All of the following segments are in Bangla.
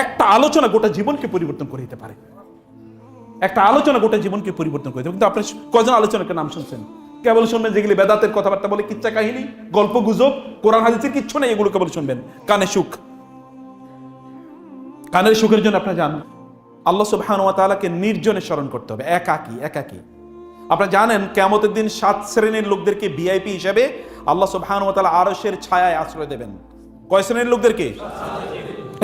একটা আলোচনা গোটা জীবনকে পরিবর্তন করে দিতে পারে। একটা আলোচনা গোটা জীবনকে পরিবর্তন করে দেবে। কিন্তু আপনি কজন আলোচনার নাম শুনছেন? কেবল শুনবেন যেগুলি বেদাতের কথাবার্তা বলে, কিচ্ছা কাহিনী, গল্প গুজব, কোরআন হাদিসের কিচ্ছু নেই, এগুলো কেবল শুনবেন। কানে সুখ, কানের সুখের জন্য আপনারা জান আল্লাহ সুবহানাহু ওয়া তাআলাকে নির্জনে স্মরণ করতে হবে, একাকী একাকী। আপনারা জানেন কিয়ামতের দিন 7 শ্রেণীর লোকদেরকে ভিআইপি হিসেবে আল্লাহ সুবহানাহু ওয়া তাআলা আরশের ছায়ায় আশ্রয় দেবেন। কয় শ্রেণীর লোকদেরকে?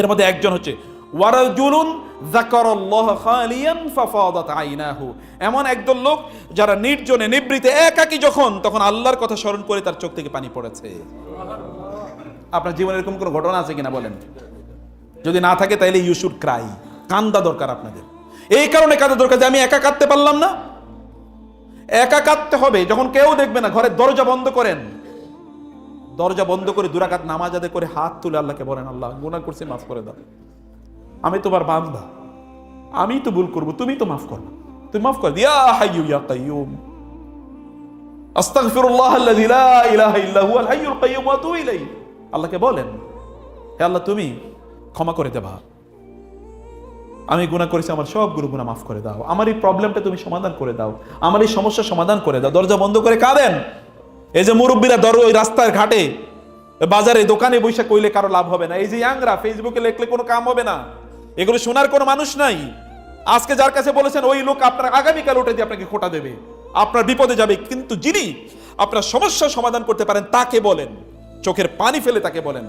এর মধ্যে একজন হচ্ছে ওয়ারাজুলুন যাকারাল্লাহ খালিয়ান ফাফাদাত আইনাহু, এমন একদল লোক যারা নির্জনে নিবৃতে একাকী তখন আল্লাহর কথা স্মরণ করে তার চোখ থেকে পানি পড়েছে। আপনার জীবনে এরকম কোনো ঘটনা আছে কিনা বলেন? যদি না থাকে তাহলে ইউ শুড ক্রাই, কান্দা দরকার আপনাদের। এই কারণে কাঁদা দরকার যে আমি একা কাঁদতে পারলাম না। একা কাঁদতে হবে যখন কেউ দেখবে না। ঘরের দরজা বন্ধ করেন, দরজা বন্ধ করে 2 রাকাত নামাজ আদায় করে হাত তুলে আল্লাহকে বলেন, আল্লাহ গুনাহ করছি, মাফ করে দাও, আমি তোমার বান্দা, আমি তো ভুল করব, তুমি তো মাফ করো, তুমি মাফ করে দিয়া হাইয়ু ইয়া কাইয়ুম আস্তাগফিরুল্লাহ আল্লাযী লা ইলাহা ইল্লা হুয়াল হাইয়ুল কাইয়ুম ওয়া আতুবু ইলাইহি। আল্লাহকে বলেন, হে আল্লাহ তুমি ক্ষমা করে দেবা, আমি গুনাহ করেছি, আমার সবগুলো গুনাহ মাফ করে দাও, আমার এই প্রবলেমটা তুমি সমাধান করে দাও, আমার এই সমস্যা সমাধান করে দাও। দরজা বন্ধ করে কাঁদেন। এই যে মুরব্বীরা ওই রাস্তার ঘাটে, বাজারে, দোকানে বৈশা কইলে কারো লাভ হবে না। এই যে ইয়াংরা ফেসবুকে লেখলে কোনো কাম হবে না। এগুলো শোনার কোনো মানুষ নাই। আজকে যার কাছে বলেছেন ওই লোক আপনার আগামীকাল উঠে দিয়ে আপনাকে খোটা দেবে, আপনার বিপদে যাবে। কিন্তু যিনি আপনার সমস্যা সমাধান করতে পারেন তাকে বলেন, চোখের পানি ফেলে তাকে বলেন।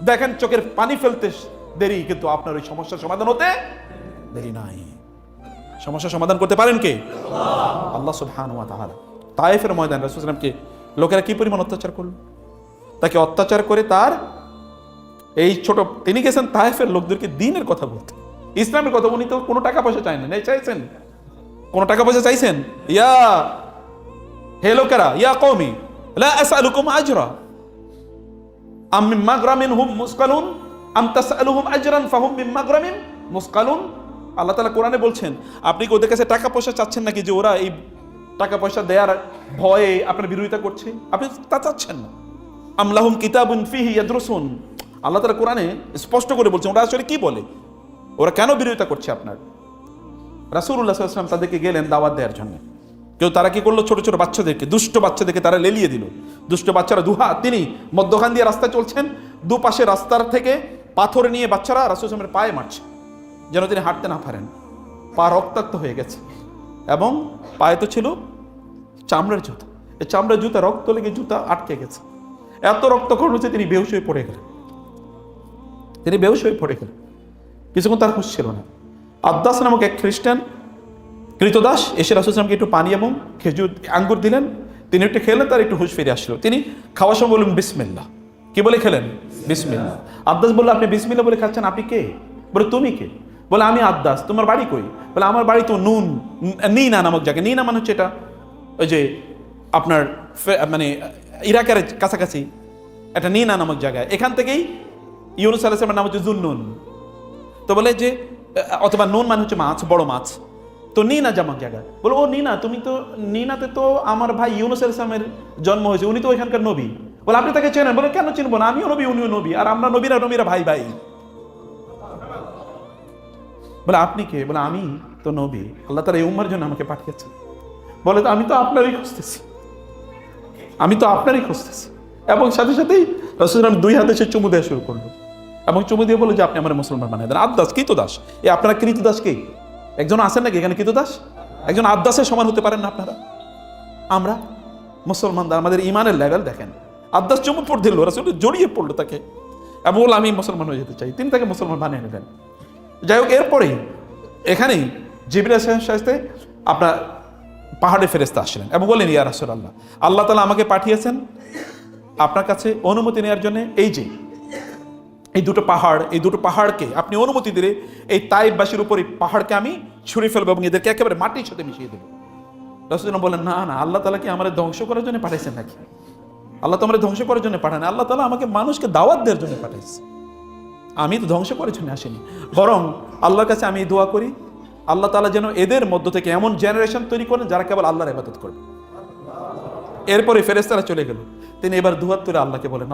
দেখেন চোখের পানি ফেলতে দেরি, কিন্তু আপনার ওই সমস্যার সমাধান হতে দেরি নাই। সমস্যা সমাধান করতে পারেন কে? আল্লাহ সুবহানাহু ওয়া তাআলা। তায়েফের ময়দান রাসূল সাল্লাল্লাহু আলাইহি ওয়াসাল্লামকে লোকেরা কি পরিমাণ অত্যাচার করলো, তাকে অত্যাচার করে তার এই ছোট, তিনি গেছেন তায়েফের লোকদেরকে দ্বীনের কথা বলতে, ইসলামের কথা। উনি তো কোনো টাকা পয়সা চায় না, চাইছেন কোনো টাকা পয়সা চাইছেন? ইয়া হে লোকেরা, ইয়া কওমি লা আসআলুকুম আজরা আম মিন মাগরামিন হুম মুসকালুন আম তাসআলুহুম আজরান ফাহুম মিন মাগরামিন মুসকালুন। আল্লাহ তাআলা কোরআনে বলছেন, আপনি কি ওদের কাছে টাকা পয়সা চাচ্ছেন নাকি যে ওরা এই টাকা পয়সা দেওয়ার ভয়ে আপনার বিরোধিতা করছে? আপনি তা চাচ্ছেন না। আম লাহুম কিতাবুন ফিহি ইয়াদরুসুন, আল্লাহ তাআলা কোরআনে স্পষ্ট করে বলছেন ওরা আসলে কি বলে, ওরা কেন বিরোধিতা করছে আপনার। রাসূলুল্লাহ সাল্লাল্লাহু আলাইহি ওয়াসাল্লাম তাদেরকে গেলেন দাওয়াত দেওয়ার জন্য। কেউ তারা কি করলো, ছোট ছোট বাচ্চাদেরকে, দুষ্ট বাচ্চাদেরকে তারা লেলিয়ে দিল। দুষ্ট বাচ্চারা তিনি মধ্যখান দিয়ে রাস্তায় চলছেন, দুপাশে রাস্তার থেকে পাথর নিয়ে বাচ্চারা রাসূল সাল্লাল্লাহু আলাইহি ওয়াসাল্লামের পায়ে মারছে যেন তিনি হাঁটতে না পারেন। পা রক্তাক্ত হয়ে গেছে এবং পায়ে তো ছিল চামড়ার জুতা, এই চামড়ার জুতা রক্ত লেগে জুতা আটকে গেছে। এত রক্তক্ষরণ হচ্ছে তিনি বেহুশ হয়ে পড়ে গেলেন। কিছুক্ষণ তার হুঁশ ছিল না। আদ্দাস নামক এক খ্রিস্টান কৃতদাস এসে রাসূল সাল্লাল্লাহু আলাইহি ওয়াসাল্লামকে একটু পানি এবং খেজুর আঙ্গুর দিলেন, তিনি একটু খেলেন, তার একটু হুঁশ ফিরে আসলো। তিনি খাওয়ার সময় বললেন বিসমিল্লাহ। কি বলে খেলেন? বিসমিল্লাহ। আদ্দাস বলল, আপনি বিসমিল্লাহ বলে খাচ্ছেন, আপনি কে? বলে তুমি কে? বলে আমি আদ্দাস। তোমার বাড়ি কই? বলে আমার বাড়ি তো নিনা নামক জায়গায়। নিনা মানে হচ্ছে এটা ওই যে আপনার মানে ইরাকের কাছাকাছি একটা নিনা নামক জায়গায়, এখান থেকেই ইউনূস আলাইহিস সালামের নাম হচ্ছে জুন্নুন। তো বলে যে অথবা নুন মানে হচ্ছে মাছ, বড় মাছ, তো নিনা নামক জায়গা। বলে ও নিনা, তুমি তো নিনাতে তো আমার ভাই ইউনূস আলাইহিস সালামের জন্ম হয়েছে, উনি তো ওইখানকার নবী। বলে আপনি তাকে চেনেন? বলে কেন চিনবো না, আমিও নবী উনিও নবী, আর আমরা নবীরা ভাই ভাই। বলে আপনি কে? বলে আমি তো নবী, আল্লাহ তাআলা এই উম্মার জন্য আমাকে পাঠিয়েছেন। বলে তো আমি তো আপনারই খুঁজতেছি। এবং সাথে সাথেই রাসূল সাল্লাল্লাহু আলাইহি ওয়াসাল্লাম 2 হাতে সে চুমু দেওয়া শুরু করলো এবং চুমু দিয়ে বললো যে আপনি আমার মুসলমান বানিয়ে দেন। আদ্দাস কৃতদাস। আপনারা কৃতদাস কে? একজন আছেন নাকি এখানে কৃতদাস? একজন আদ্দাসের সমান হতে পারেন না আপনারা? আমরা মুসলমানদের আমাদের ইমানের লেভেল দেখেন। আদ্দাস চুমু পড়ে দিল, রাসূল জড়িয়ে পড়লো তাকে এবং বলল আমি মুসলমান হয়ে যেতে চাই। তিনি তাকে মুসলমান বানিয়ে নেবেন। যাই হোক, এরপরে এখানেই জিবরাইল আলাইহিস সালাম আপনার পাহাড়ে ফেরেশতা আসলেন এবং বললেন, ইয়া রাসূলুল্লাহ, আল্লাহ তাআলা আমাকে পাঠিয়েছেন আপনার কাছে অনুমতি নেওয়ার জন্য। এই দুটো পাহাড়কে আপনি অনুমতি দিলে এই তাইফবাসীর উপর এই পাহাড়কে আমি ছুঁড়ে ফেলবো এবং এদেরকে একেবারে মাটির সাথে মিশিয়ে দেবো। রাসূল বললেন, না, আল্লাহ তাআলা কি আমাদের ধ্বংস করার জন্য পাঠাইছেন নাকি? আল্লাহ তো আমাদের ধ্বংস করার জন্য পাঠান, আল্লাহ তাআলা আমাকে মানুষকে দাওয়াত দেওয়ার জন্য পাঠাইছে। আমি তো ধ্বংস করার জন্য আসিনি, বরং আল্লাহর কাছে আমি দোয়া করি আল্লাহ তাআলা যেন এদের মধ্য থেকে এমন জেনারেশন তৈরি করেন যারা কেবল আল্লাহর ইবাদত করবে। এরপরে ফেরেশতারা চলে গেল। তিনি এবার দুহাত তুলে আল্লাহকে বলেন,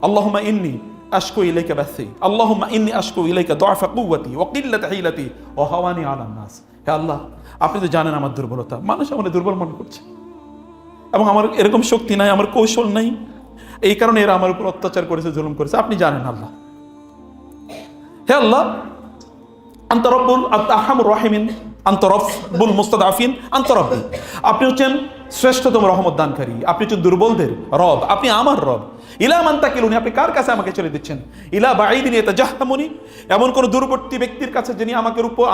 আল্লাহুম্মা ইন্নী আশকু ইলাইকা বাসি, আল্লাহুম্মা ইন্নী আশকু ইলাইকা দুআফা কুওয়াতি ওয়া কিল্লাতা হিলাতি ওয়া হাওয়ানি আলান নাস। হে আল্লাহ, আপনি তো জানেন আমার দুর্বলতা, মানুষ আমাকে দুর্বল মনে করছে এবং আমার এরকম শক্তি নাই, আমার কৌশল নাই, এই কারণে এরা আমার উপর অত্যাচার করেছে, জুলুম করেছে, আপনি জানেন আল্লাহ। হে আল্লাহ, আনতা রব্বুল আরহামুর রাহিমিন, আনতা রব্বুল মুস্তাদআফিন, আনতা রব্বি, আপনি হচ্ছেন শ্রেষ্ঠতম রহমত দানকারী, আপনি হচ্ছেন দুর্বলদের রব, আপনি আমার রব। ইলা মান তাকিলুনি, আপনি কার কাছে আমাকে ছেড়ে দিচ্ছেন? ইলা বাঈদিন ইয়াতাজাহহামুনি, এমন কোন দূরবর্তী ব্যক্তির কাছে যিনি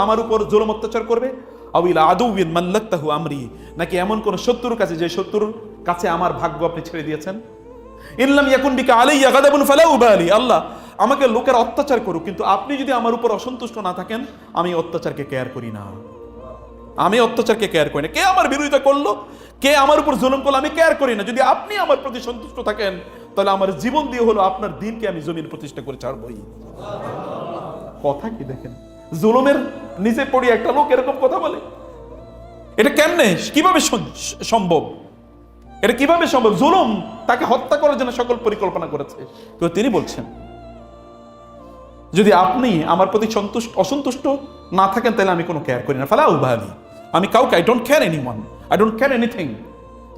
আমার উপর জুলুম অত্যাচার করবে, আও ইলা আদুউইন মাল্লাকতাহু আমরি, নাকি এমন কোন শত্রুর কাছে যে শত্রুর কাছে আমার ভাগ্য আপনি ছেড়ে দিয়েছেন। ইল্লাম ইয়াকুন বিকা আলাইয়া গাদাবুন ফালা উবালি, আল্লাহ আমাকে লোকের অত্যাচার করুক, কিন্তু আপনি যদি আমার উপর অসন্তুষ্ট না থাকেন, আমি অত্যাচারকে কেয়ার করি না, আমি অত্যাচারকে কেয়ার করি না। কে আমার বিরোধিতা করলো, কে আমার উপর জুলুম করলো, আমি কেয়ার করি না। যদি আপনি আমার প্রতি সন্তুষ্ট থাকেন, তাহলে আমার জীবন দিয়ে হলো আপনার দিনকে আমি জমিন প্রতিষ্ঠা করে ছাড়বই। কথা কি দেখেন, জুলুমের নিচে পড়ি একটা লোক এরকম কথা বলে, এটা কেমনে, কিভাবে সম্ভব? এটা কিভাবে সম্ভব? জুলুম, তাকে হত্যা করার জন্য সকল পরিকল্পনা করেছে। তো তিনি বলছেন, যদি আপনি আমার প্রতি অসন্তুষ্ট না থাকেন, তাহলে আমি কোনো কেয়ার করি না। ফালা উবালি, আমি কাউকে, I don't care anyone, I don't care anything.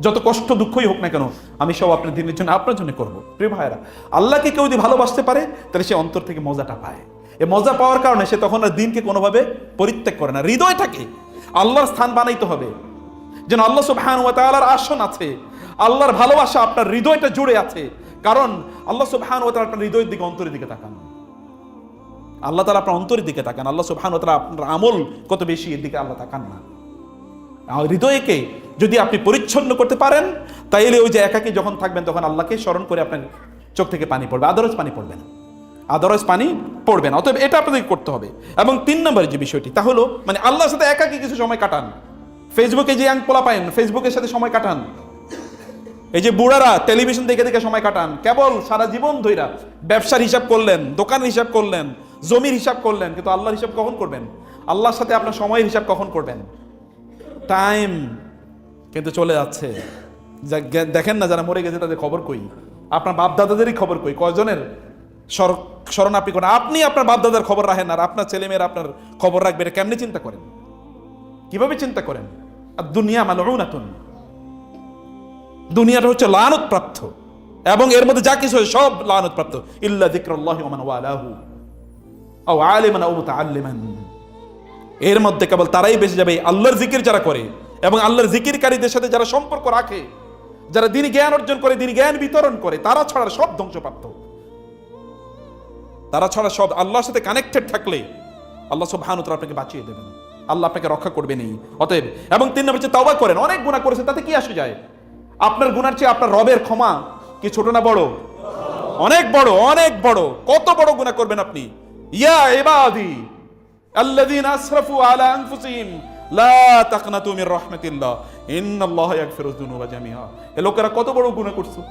যত কষ্ট দুঃখই হোক না কেন, আমি সব আপনার দিনের জন্য, আপনার জন্য করবো। প্রিয় ভাইরা, আল্লাহকে কেউ যদি ভালোবাসতে পারে, তাহলে সে অন্তর থেকে মজাটা পায়। এই মজা পাওয়ার কারণে সে তখন আর দিনকে কোনোভাবে পরিত্যাগ করে না। হৃদয়টাকে আল্লাহর স্থান বানাইতে হবে, যেন আল্লাহ সুবহানাহু ওয়া তাআলার আসন আছে, আল্লাহর ভালোবাসা আপনার হৃদয়টা জুড়ে আছে। কারণ আল্লাহ সুবহানাহু ওয়া তাআলা আপনার হৃদয়ের দিকে, অন্তরের দিকে তাকান। আল্লাহ তাআলা আপনার অন্তরের দিকে তাকান। আল্লাহ সুবহানাহু ওয়া তাআলা আপনার আমল কত বেশি, এর দিকে আল্লাহ তাকান না। হৃদয়কে যদি আপনি পরিচ্ছন্ন করতে পারেন, তাইলে ওই যে একাকী যখন থাকবেন, তখন আল্লাহকে স্মরণ করে আপনার চোখ থেকে পানি পড়বে, আদারওয়াইজ পানি পড়বে না, আদারওয়াইজ পানি পড়বে না। অতএব এটা আপনাদেরকে করতে হবে। এবং 3 নম্বরের যে বিষয়টি, তা হলো মানে আল্লাহর সাথে একাকী কিছু সময় কাটান। ফেসবুকে যে পোলা পায়েন, ফেসবুকের সাথে সময় কাটান। এই যে বুড়ারা টেলিভিশন দেখে দেখে সময় কাটান, কেবল সারা জীবন ধইরা ব্যবসার হিসাব করলেন, দোকানের হিসাব করলেন, জমির হিসাব করলেন, কিন্তু আল্লাহর হিসাব কখন করবেন? আল্লাহর সাথে আপনার সময়ের হিসাব কখন করবেন? টাইম কিন্তু চলে যাচ্ছে। দেখেন না, যারা মরে গেছে তাদের খবর কই? আপনার বাপ দাদাদেরই খবর কই? কয়জনের স্মরণ আপনি করেন? আপনি আপনার বাপ দাদার খবর রাখেন, আর আপনার ছেলেমেয়েরা আপনার খবর রাখবে, এটা কেমনে চিন্তা করেন? কিভাবে চিন্তা করেন? আর দুনিয়া মালউনাতুন, দুনিয়াটা হচ্ছে লানত প্রাপ্ত, এবং এর মধ্যে যা কিছু হয় সব লানত প্রাপ্ত। ইল্লা যিকরুল্লাহি ওয়া মান ওয়ালাহু আও আলিমান আও মুতাআল্লিমান, এর মধ্যে কেবল তারাই বেঁচে যাবে আল্লাহর জিকির যারা করে এবং আল্লাহর জিকিরকারীদের সাথে যারা সম্পর্ক রাখে, যারা দিনী জ্ঞান অর্জন করে, দিনী জ্ঞান বিতরণ করে, তারা ছাড়া সব ধ্বংসপ্রাপ্ত। তারা ছাড়া সব আল্লাহর সাথে কানেক্টেড থাকলে আল্লাহ সুবহানাহু ওয়া তাআলা আপনাকে বাঁচিয়ে দেবেন, আল্লাহ আপনাকে রক্ষা করবেনই। অতএব, এবং 3 নম্বর হচ্ছে তাওবা করেন। অনেক গুনাহ করেছে, তাতে কি আসে যায়? আপনার গুনার চেয়ে আপনার রবের ক্ষমা কি ছোট না বড়? অনেক বড়, অনেক বড়। কত বড় গুনাহ করবেন আপনি? ইয়া ইবাদি আল্লাযীনা আসরাফু আলা আনফুসিহিম লা তাকনাতু মির রাহমাতিল্লাহ ইন্নাল্লাহা ইয়াগফিরুয যুনুবা জামিআ। এই লোকেরা কত বড় গুনাহ করছো,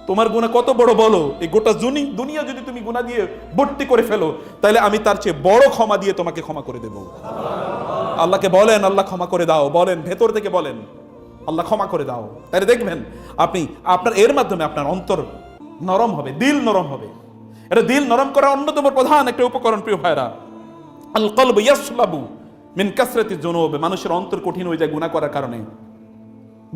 তোমার গুনাহ কত বড় বলো? এই গোটা দুনিয়া যদি তুমি গুনাহ দিয়ে ভর্তি করে ফেলো, তাহলে আমি তার চেয়ে বড় ক্ষমা দিয়ে তোমাকে ক্ষমা করে দেব। আল্লাহকে বলেন, আল্লাহ ক্ষমা করে দাও, বলেন, ভেতর থেকে বলেন, আল্লাহ ক্ষমা করে দাও। তাহলে দেখবেন আপনি আপনার এর মাধ্যমে আপনার অন্তর নরম হবে, দিল নরম হবে। এটা দিল নরম করার অন্যতম প্রধান একটা উপকরণ, প্রিয় ভাইরা। আল কলবু ইয়াসলাবু মিন কাসরাতি যুনুব, মানুষের অন্তর কঠিন হয়ে যায় গুনাহ করার কারণে।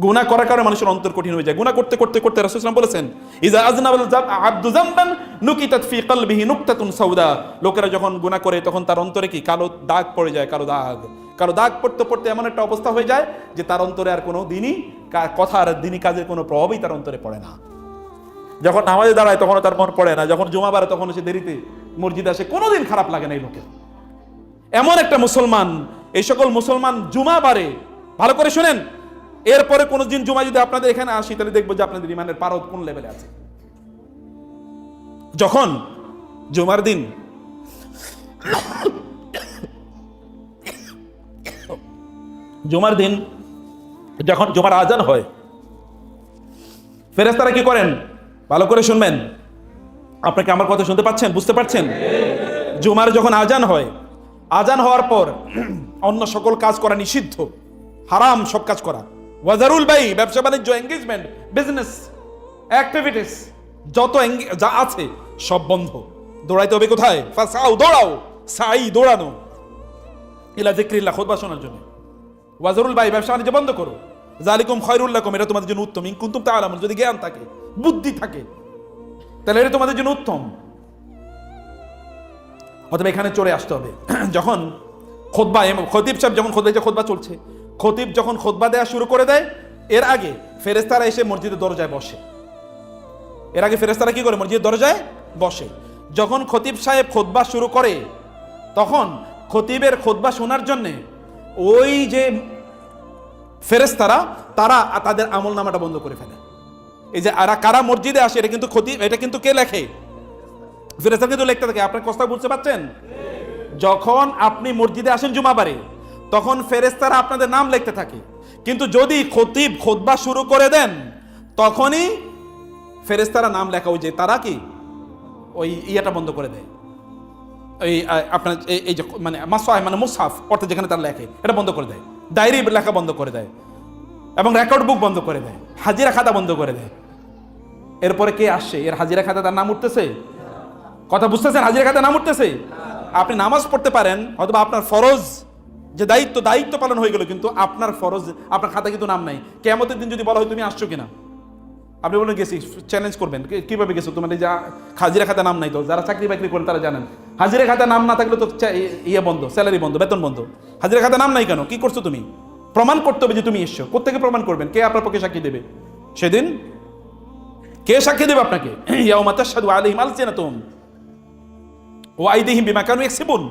গুনাহ করার কারণে মানুষের অন্তর কঠিন হয়ে যায়। গুনাহ করতে করতে করতে রাসূল সাল্লাল্লাহু আলাইহি ওয়াসাল্লাম বলেছেন, ইযা আযনাবাল আবদু যামবান নুকিতাত ফি কলবিহি নুকতাতুন সাউদা। লোকেরা যখন গুনাহ করে, তখন তার অন্তরে কি কালো দাগ পড়ে যায়, কালো দাগ পড়তে পড়তে এমন একটা অবস্থা হয়ে যায় যে তার অন্তরে আর কোনো দিনই কথা আর দিনই কাজের কোনো প্রভাবই তার অন্তরে পড়ে না। যখন নামাজে দাঁড়ায় তখনও তার মন পড়ে না, যখন জুমা বারে তখন সে দেরিতে মসজিদে আসে, কোনোদিন খারাপ লাগে না এই লোকের। এমন একটা মুসলমান, এই সকল মুসলমান জুমা বারে, ভালো করে শুনেন, এরপরে কোন দিন জুমা যদি আপনাদের এখানে আসি, তাহলে দেখবো যে আপনাদের ইমানের পারদ কোন লেভেলে আছে। যখন জুমার দিন যখন জুমার আজান হয়, ফেরেশতারা কি করেন? ভালো করে শুনবেন, আপনাকে আমার কথা শুনতে পাচ্ছেন, বুঝতে পারছেন? জুমার যখন আজান হয়, আজান হওয়ার পর অন্য সকল কাজ করা নিষিদ্ধ, হারাম সব কাজ করা। ওয়াজারুল বাই, ব্যবসা বাণিজ্য, এঙ্গেজমেন্ট, বিজনেস অ্যাক্টিভিটিস যত যা আছে সব বন্ধ। দৌড়াইতে হবে কোথায়? ফাসাউ, দৌড়াও, সাই দৌড়ানো, ইলা যিকরিল্লাহ, খুতবা শোনার জন্য। ওয়াজরুল বাই, ব্যবসা বাণিজ্য বন্ধ করো। যালিকুম খায়রুল লাকুম, এটা তোমাদের জন্য উত্তম। ইন কুনতুম তাআলামুন, যদি জ্ঞান থাকে, বুদ্ধি থাকে, তাহলে এটা তোমাদের জন্য উত্তম। অতএব এখানে চলে আসতে হবে। যখন খুতবা, খতিব সাহেব যখন খুতবা চলছে, খতিব যখন খুতবা দেয়া শুরু করে দেয়, এর আগে ফেরেশতারা এসে মসজিদের দরজায় বসে। এর আগে ফেরেশতারা কি করে? মসজিদের দরজায় বসে। যখন খতিব সাহেব খুতবা শুরু করে, তখন খতিবের খুতবা শোনার জন্য ওই যে ফেরেশতারা, তারা তাদের আমল নামাটা বন্ধ করে ফেলে। এই যে কারা মসজিদে আসে, এটা কিন্তু খতিব, এটা কিন্তু কে লেখে? ফেরেশতারা কিন্তু লিখতে থাকে। আপনার কথা বুঝতে পারছেন? যখন আপনি মসজিদে আসেন জুমাবারে, তখন ফেরেশতারা আপনাদের নাম লিখতে থাকে। কিন্তু যদি খতিব খুতবা শুরু করে দেন, তখনই ফেরেশতারা নাম লেখা, ওই যে তারা কি ওই ইয়াটা বন্ধ করে দেয়। এই আপনার এই যে মানে মানে মুসহাফ, অর্থাৎ যেখানে তারা লেখে, এটা বন্ধ করে দেয়। ডায়েরি লেখা বন্ধ করে দেয়, এবং রেকর্ড বুক বন্ধ করে দেয়, হাজিরা খাতা বন্ধ করে দেয়। এরপরে কে আসছে? এর হাজিরা খাতা তার নাম উঠতেছে? কথা বুঝতেছেন? হাজিরা খাতা নাম উঠতেছে। আপনি নামাজ পড়তে পারেন, অথবা আপনার ফরজ যে দায়িত্ব পালন হয়ে গেল, কিন্তু আপনার ফরজ, আপনার খাতা কিন্তু নাম নাই। কিয়ামতের দিন যদি বলা হয় তুমি আসছো কিনা, আপনি বলেন গেছি, চ্যালেঞ্জ করবেন, কিভাবে গেছো? তোমার এই যে হাজিরা খাতা নাম নাই, তো যারা চাকরি বাকরি করেন তারা জানেন, হাজিরা খাতা নাম না থাকলে তো ইয়ে বন্ধ, স্যালারি বন্ধ, বেতন বন্ধ। হাজিরা খাতা নাম নাই কেন? কি করছো তুমি? প্রমাণ করতে হবে যে তুমি এসছো। কোত্থেকে প্রমাণ করবেন? কে আপনার পক্ষে সাক্ষী দেবে সেদিন? কে সাক্ষী দেবে আপনাকে? ইয়াউমা তাশহাদু আলাইহিম আলসিনাতুহুম ওয়া আইদিহিম বিমা কানু ইয়াকসিবুন।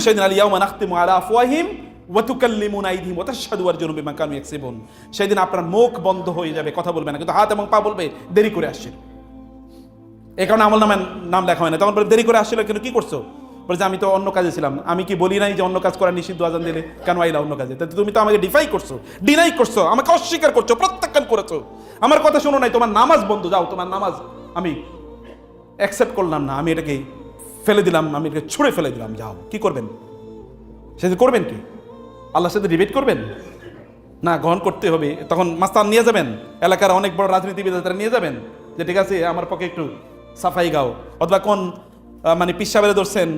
সেদিন আল ইয়াউমা নাখতিমু আলা আফওয়াহিম ওয়া তুকাল্লিমুনা আইদিহিম ওয়া তাশহাদু আরজুলুহুম বিমা কানু ইয়াকসিবুন। সেদিন আপনার মুখ বন্ধ হয়ে যাবে, কথা বলবে না, কিন্তু হাত এবং পা বলবে দেরি করে আসছে। এই কারণে আমল নামের নাম লেখা হয় না। তখন দেরি করে আসছিল কেন, কি করছো? বলছে আমি তো অন্য কাজে ছিলাম। আমি কি বলি নাই যে অন্য কাজ করা নিষিদ্ধ? আজান দিলে কেন আইলা অন্য কাজে? তুমি তো আমাকে ডিনাই করছো, আমাকে অস্বীকার করছো, প্রত্যাখ্যান করেছো, আমার কথা শোনো নাই, তোমার নামাজ বন্ধ। যাও, তোমার নামাজ আমি অ্যাকসেপ্ট করলাম না, আমি এটাকে ফেলে দিলাম, আমি এটাকে ছুঁড়ে ফেলে দিলাম। যাও, কি করবেন? সেদিন করবেন কি? আল্লাহর সাথে ডিবেট করবেন? না, গ্রহণ করতে হবে। তখন মাস্তান নিয়ে যাবেন, এলাকার অনেক বড় রাজনীতিবিদ তারা নিয়ে যাবেন, যে ঠিক আছে আমার পক্ষে একটু সাফাই গাও। অথবা কোন মানে পীর সাহেবের ধরছেন,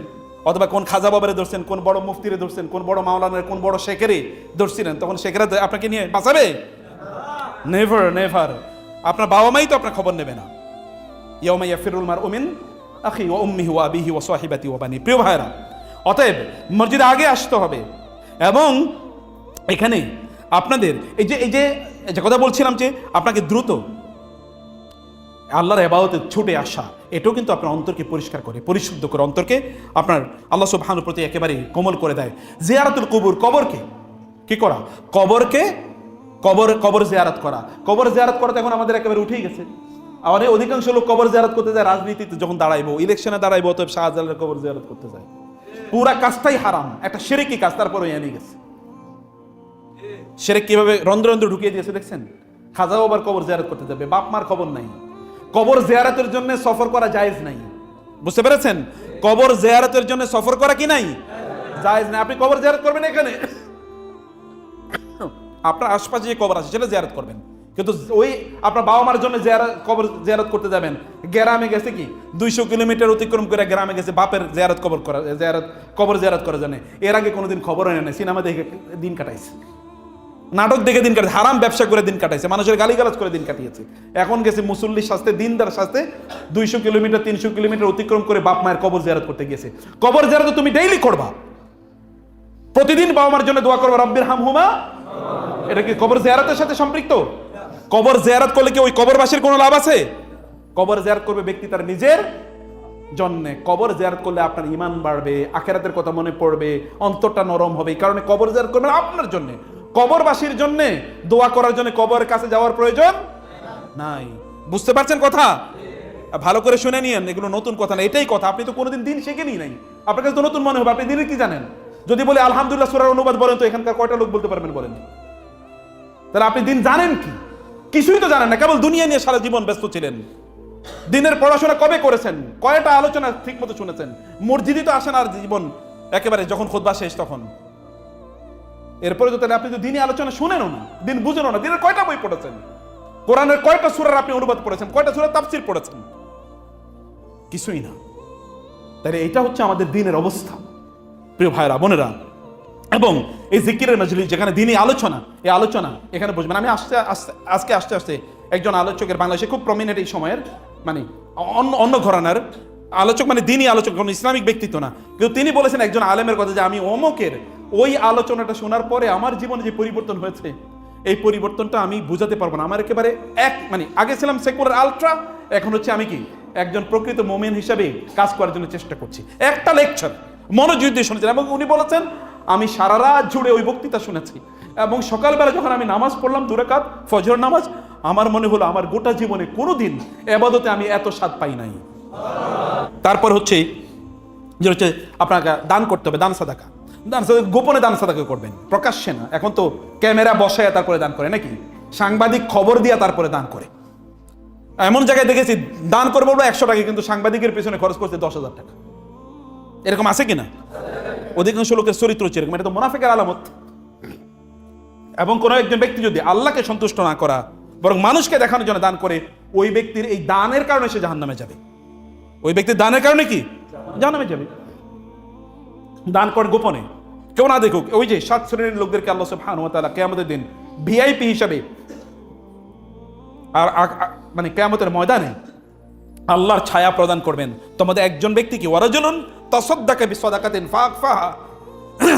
অথবা কোন খাজা বাবারে ধরছেন, কোন বড় মুফতিরে ধরছেন, কোন বড় মাওলানার, কোন বড় শেখেরে ধরছিলেন, তখন শেখেরা আপনাকে নিয়ে বাঁচাবে? Never never. আপনার বাবা মাই তো আপনার খবর নেবে না। ইয়াউমা ইয়াফিরুল মারউ মিন আখি ওয়া উম্মিহি ওয়া আবিহি ওয়া সাহিবাতি ওয়া বানি। প্রিয় ভাইরা, অতএব মসজিদে আগে আসতে হবে। এবং এখানে আপনাদের এই যে কথা বলছিলাম, যে আপনাকে দ্রুত আল্লাহর ইবাদতে ছুটে আসা, এটাও কিন্তু আপনার অন্তরকে পরিষ্কার করে, পরিশুদ্ধ করে, অন্তরকে আপনার আল্লাহ সুবহানাহু প্রতি একেবারে কোমল করে দেয়। জিয়ারাতুল কুবুর, কবরকে কি করা? কবর জিয়ারত করা। কবর জিয়ারত করা এখন আমাদের একেবারে উঠেই গেছে। আমাদের অধিকাংশ লোক কবর জিয়ারত করতে যায় রাজনীতিতে, যখন দাঁড়াইবো, ইলেকশনে দাঁড়াইবো, অতএব শাহজালালের কবর জিয়ারত করতে যায়। পুরা কাজটাই হারাম, একটা শিরকি কাজ, তারপরে এনে গেছে। শিরক কিভাবে রন্ধ্র রন্ধ্র ঢুকিয়ে দিয়েছে দেখছেন? খাজাও আবার কবর জিয়ারত করতে যাবে, বাপ মার খবর নাই। কবর জিয়ারতের জন্য সফর করা জায়েজ নাই, বুঝতে পেরেছেন? কবর জিয়ারতের জন্য সফর করা কি নাই? জায়েজ নাই। আপনি কবর জিয়ারত করবেন এখানে, আপনার আশপাশে যে কবর আছে সেটা জিয়ারত করবেন, কিন্তু ওই আপনার বাবা মার জন্য কবর জিয়ারত করতে যাবেন, গ্রামে গেছে কি 200 কিলোমিটার অতিক্রম করে গ্রামে গেছে বাপের কবর জিয়ারত করার জন্য। এর আগে কোনোদিন খবর হয় না, সিনেমা দেখে দিন কাটাইছে, নাটক দেখে দিন কাটাইছে, হারাম ব্যবসা করে দিন কাটাইছে, মানুষের গালিগালাজ করে দিন কাটিয়েছে। এখন গেছে মুসল্লির শাস্তে, দিনদার শাস্তে 200 কিলোমিটার 300 কিলোমিটার অতিক্রম করে বাপ মায়ের কবর জিয়ারত করতে গিয়েছে। কবর জিয়ারত তুমি ডেইলি করবা, প্রতিদিন বাবা মার জন্য দোয়া করবা, রব্বির হামহুমা। এটা কি কবর জিয়ারতের সাথে সম্পৃক্ত? কবর জিয়ারত করলে কি ওই কবরবাসীর কোনো লাভ আছে? কবর জিয়ারত করবে ব্যক্তি তার নিজের জন্য। কবর জিয়ারত করলে আপনার ঈমান বাড়বে, আখিরাতের কথা মনে পড়বে, অন্তরটা নরম হবে। এই কারণে কবর জিয়ারত করবেন আপনার জন্য, কবরবাসীর জন্য দোয়া করার জন্য কবরের কাছে যাওয়ার প্রয়োজন নাই। বুঝতে পারছেন কথা? ভালো করে শুনে নিয়েন, এগুলো নতুন কথা না, এটাই কথা। আপনি তো কোনোদিন দিন শিখেনি নাই, আপনার কাছে তো নতুন মনে হবে। আপনি দিনের কি জানেন? যদি বলে আলহামদুলিল্লাহ সূরার অনুবাদ বলেন, তো এখানকার কয়টা লোক বলতে পারবেন বলেন? তাহলে আপনি দিন জানেন কি? কিছুই তো জানেন না, কেবল দুনিয়া নিয়ে সারা জীবন ব্যস্ত ছিলেন। দিনের পড়াশোনা কবে করেছেন? কয়টা আলোচনা ঠিক মতো শুনেছেন? মসজিদে তো আসেন, আর জীবন একেবারে যখন খুতবা শেষ তখন। এরপরে তো তাহলে আপনি তো দিনই আলোচনা শুনেনও না, দিন বুঝেনও না। দিনের কয়টা বই পড়েছেন? কোরআনের কয়টা সূরার আপনি অনুবাদ পড়েছেন? কয়টা সূরার তাফসীর পড়েছেন? কিছুই না। তাহলে এটা হচ্ছে আমাদের দিনের অবস্থা, প্রিয় ভাইরা বোনেরা। এবং এই জিকিরের মাজলিস যেখানে দিনই আলোচনা, এই আলোচনা এখানে বুঝবেন। আমি আজকে আস্তে আস্তে একজন আলোচকের, বাংলাদেশে খুব প্রমিনেন্ট এই সময়ের, মানে অন্য ঘরানার আলোচক, মানে দিনই আলোচক, কোনো ইসলামিক ব্যক্তিত্ব না, কিন্তু তিনি বলেছেন একজন আলেমের কথা যে আমি অমুকের ওই আলোচনাটা শোনার পরে আমার জীবনে যে পরিবর্তন হয়েছে, এই পরিবর্তনটা আমি বুঝাতে পারবো না। আমার একেবারে মানে আগে ছিলাম সেকুলার আলট্রা, এখন হচ্ছে আমি কি একজন প্রকৃত মোমেন হিসাবে কাজ করার জন্য চেষ্টা করছি। একটা লেকচার মনোযোগ দিয়ে শুনেছেন, এবং উনি বলেছেন আমি সারা রাত জুড়ে ওই বক্তৃতা শুনেছি, এবং সকালবেলা যখন আমি নামাজ পড়লাম 2 রাকাত ফজর নামাজ, আমার মনে হলো আমার গোটা জীবনে কোনোদিন ইবাদতে আমি এত স্বাদ পাই নাই। তারপর হচ্ছে যে হচ্ছে আপনাকে দান করতে হবে, দান সাদাকা। গোপনে দান সাদাকা করবেন, প্রকাশ্যে না। এখন তো ক্যামেরা বসায় তারপরে দান করে নাকি, সাংবাদিক খবর দিয়া তারপরে দান করে। এমন জায়গায় দেখেছি দান করে বলবো 100 টাকা, কিন্তু সাংবাদিকের পেছনে খরচ করছে 10,000 টাকা। এরকম আছে কিনা? অধিকাংশ লোকের চরিত্র হচ্ছে এরকম, এটা তো মুনাফিকের আলামত। এবং কোনো একজন ব্যক্তি যদি আল্লাহকে সন্তুষ্ট না করা, বরং মানুষকে দেখানোর জন্য দান করে, ওই ব্যক্তির এই দানের কারণে সে জাহান্নামে যাবে। ওই ব্যক্তির দানের কারণে কি জাহান্নামে যাবে। দান কর গোপনে, কেউ না দেখুক। ওই যে 7 শ্রেণীর লোকদেরকে আল্লাহ সুবহানাহু ওয়া তাআলা কিয়ামতের দিন ভিআইপি হিসাবে, আর মানে কিয়ামতের ময়দানে আল্লাহর ছায়া প্রদান করবেন। তোমাদের একজন ব্যক্তি কি ওয়ারাজুলুন তাসাদ্দাকা বিসাদাকাতিন ফাআখফাহা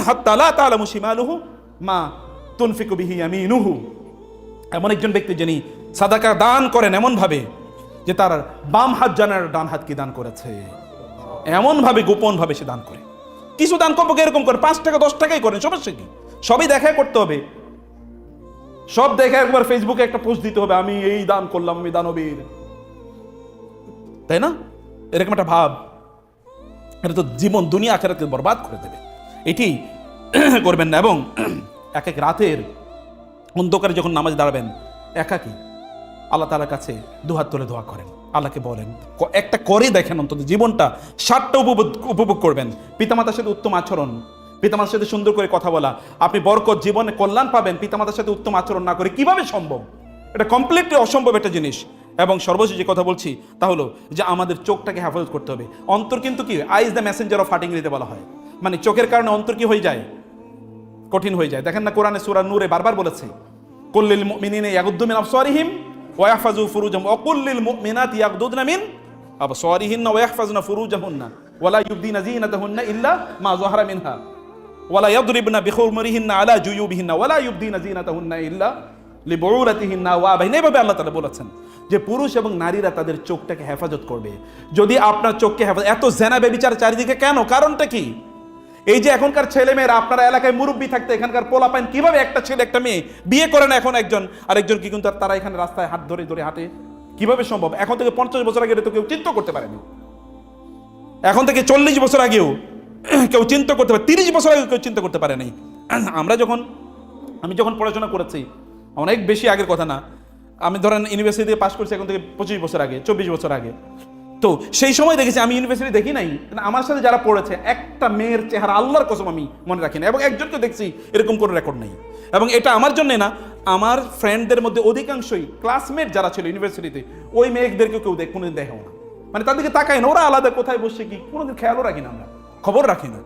হাত্তা লা তা'লামু শিমালুহু মা তুনফিকু বিহি ইয়ামিনুহু। এমন একজন ব্যক্তি যিনি সাদাকা দান করেন এমন ভাবে যে তার বাম হাত জানে না ডান হাত কি দান করেছে, এমন ভাবে গোপন ভাবে সে দান করে। কিছু দান করবো এরকম করে 5 টাকা 10 টাকাই করেন, সমস্যা কি? সবই দেখাই করতে হবে, সব দেখে একবার ফেসবুকে একটা পোস্ট দিতে হবে, আমি এই দান করলাম, আমি দানবীর, তাই না? এরকম একটা ভাব, এটা তো জীবন দুনিয়া আখিরাতকে বরবাদ করে দেবে। এটি করবেন না। এবং এক এক রাতের অন্ধকারে যখন নামাজ দাঁড়াবেন একাকী আল্লাহ তাআলার কাছে দুহাত তুলে দোয়া করেন, আল্লাহকে বলেন, একটা করে দেখেন অন্তত জীবনটা 60টা উপভোগ করবেন। পিতামাতার সাথে উত্তম আচরণ, পিতামাতার সাথে সুন্দর করে কথা বলা, আপনি বরকত জীবনে কল্যাণ পাবেন। পিতামাতার সাথে উত্তম আচরণ না করে কিভাবে সম্ভব? এটা কমপ্লিটলি অসম্ভব একটা জিনিস। এবং সর্বশেষ যে কথা বলছি তা হলো যে আমাদের চোখটাকে হেফাজত করতে হবে। অন্তর কিন্তু কি, I is the Messenger of heart ইংরেজিতে বলা হয়, মানে চোখের কারণে অন্তর কি হয়ে যায়, কঠিন হয়ে যায়। দেখেন না কোরআনে সূরা নূরে বারবার বলেছে, কুল্লিল মুমিনিনা ইয়াগুদ্দু মিন আবসারিহিম ওয়া ইয়াহফাযু ফুরুজাহুম ওয়া কুল্লিল মুমিনাতি ইয়াগুদ্দুনা মিন আবসারিহিন্না ওয়া ইয়াহফাযুনা ফুরুজাহুন্না ওয়া লা ইউবদিনা যিনাতাহুন্না ইল্লা মা যাহারা মিনহা ওয়া লা ইয়াদরিবনা বিখুমরিহিন্না আলা জুয়ুবিহিন্না ওয়া লা ইউবদিনা যিনাতাহুন্না ইল্লা লিবুউলাতিহিন্না ওয়া আবাইনা। এভাবে আল্লাহ তাআলা বলেছেন যে পুরুষ এবং নারীরা তাদের চোখটাকে হেফাজত করবে। যদি আপনার চোখকে হেফাজত, এত জেনা ব্যভিচার চারিদিকে কেন? কারণটা কি? এই যে এখনকার ছেলে মেয়েরা, আপনারা এলাকায় মুরব্বী থাকতে এখানকার পোলাপাইন কিভাবে একটা ছেলে একটা মেয়ে বিয়ে করে না, এখন একজন আরেকজন কি কিন্তু তারা এখানে রাস্তায় হাত ধরে ধরে হাঁটে, কিভাবে সম্ভব? এখন থেকে 50 বছর আগে তো কেউ চিন্তা করতে পারেনি, এখন থেকে 40 বছর আগেও কেউ চিন্তা করতে পারে, 30 বছর আগে কেউ চিন্তা করতে পারে নাই। আমি যখন পড়াশোনা করেছি, অনেক বেশি আগের কথা না, আমি ধরেন ইউনিভার্সিটি থেকে পাশ করছি এখন থেকে 25 বছর আগে, 24 বছর আগে। তো সেই সময় দেখেছি, আমি ইউনিভার্সিটি দেখি নাই, আমার সাথে যারা পড়েছে একটা মেয়ের চেহারা আল্লাহর কসম আমি মনে রাখি না, এবং একজনকে দেখছি এরকম কোনো রেকর্ড নেই। এবং এটা আমার জন্যে না, আমার ফ্রেন্ডদের মধ্যে অধিকাংশই ক্লাসমেট যারা ছিল ইউনিভার্সিটিতে, ওই মেয়েদেরকে কেউ কোনোদিন দেখেও না, মানে তাদেরকে তাকায় না, ওরা আলাদা কোথায় বসছে কি কোনোদিন খেয়ালও রাখি না, আমরা খবর রাখি না।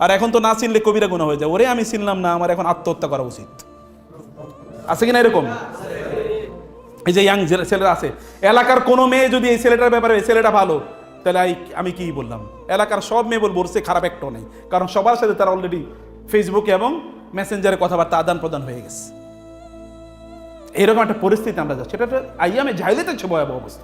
আর এখন তো না চিনলে কবিরা গুনাহ হয়ে যায়, ওরে আমি চিনলাম না, আমার এখন আত্মহত্যা করা উচিত। আছে কিনা এরকম? এই যে ইয়াং ছেলেরা আছে, এলাকার কোনো মেয়ে যদি এই ছেলেটার ব্যাপারে এই ছেলেটা ভালো, তাহলে আমি কি বললাম, এলাকার সব মেয়ে বলবো সে খারাপ একটাও নেই, কারণ সবার সাথে তারা অলরেডি ফেসবুকে এবং মেসেঞ্জারে কথাবার্তা আদান প্রদান হয়ে গেছে। এরকম একটা পরিস্থিতি আমরা যাচ্ছি, এটা আইয়ামে জাহিলিয়াতের চেয়ে ভয়াবহ অবস্থা।